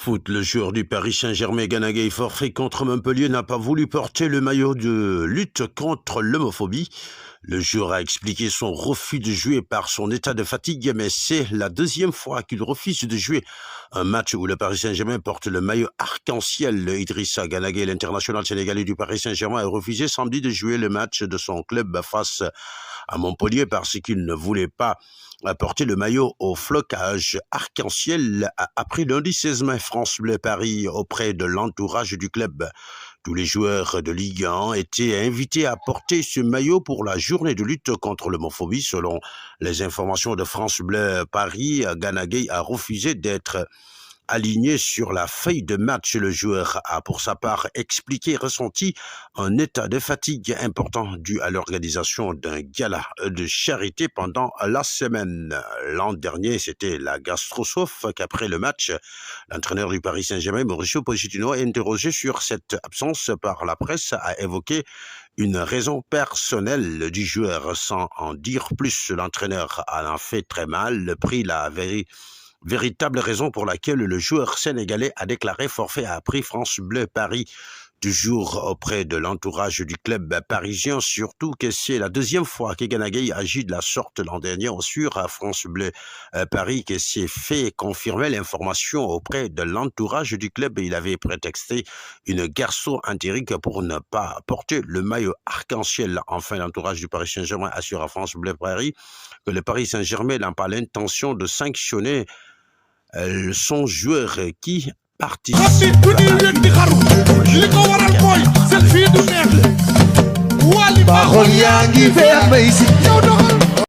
Foot, le joueur du Paris Saint-Germain, Gana Gueye, forfait contre Montpellier, n'a pas voulu porter le maillot de lutte contre l'homophobie. Le joueur a expliqué son refus de jouer par son état de fatigue, mais c'est la deuxième fois qu'il refuse de jouer un match où le Paris Saint-Germain porte le maillot arc-en-ciel. Idrissa Gana Gueye, l'international sénégalais du Paris Saint-Germain, a refusé samedi de jouer le match de son club face à Montpellier parce qu'il ne voulait pas porter le maillot au flocage arc-en-ciel, a appris lundi 16 mai France Bleu Paris auprès de l'entourage du club. Tous les joueurs de Ligue 1 étaient invités à porter ce maillot pour la journée de lutte contre l'homophobie. Selon les informations de France Bleu Paris, Gana Gueye a refusé d'être aligné sur la feuille de match. Le joueur a pour sa part expliqué ressenti un état de fatigue important dû à l'organisation d'un gala de charité pendant la semaine. L'an dernier, c'était la gastro-sauf qu'après le match, l'entraîneur du Paris Saint-Germain, Mauricio Pochettino, interrogé sur cette absence par la presse, a évoqué une raison personnelle du joueur. Sans en dire plus, l'entraîneur en a fait très mal, pris la véritable raison pour laquelle le joueur sénégalais a déclaré forfait, a appris France Bleu Paris, toujours auprès de l'entourage du club parisien, surtout que c'est la deuxième fois que Gana Gueye agit de la sorte. L'an dernier, on assure à France Bleu Paris que c'est fait confirmer l'information auprès de l'entourage du club et il avait prétexté une gastro-entérite pour ne pas porter le maillot arc-en-ciel. Enfin, l'entourage du Paris Saint-Germain assure à France Bleu Paris que le Paris Saint-Germain n'a pas l'intention de sanctionner son joueur qui participe Parole yaa ngi feex bay si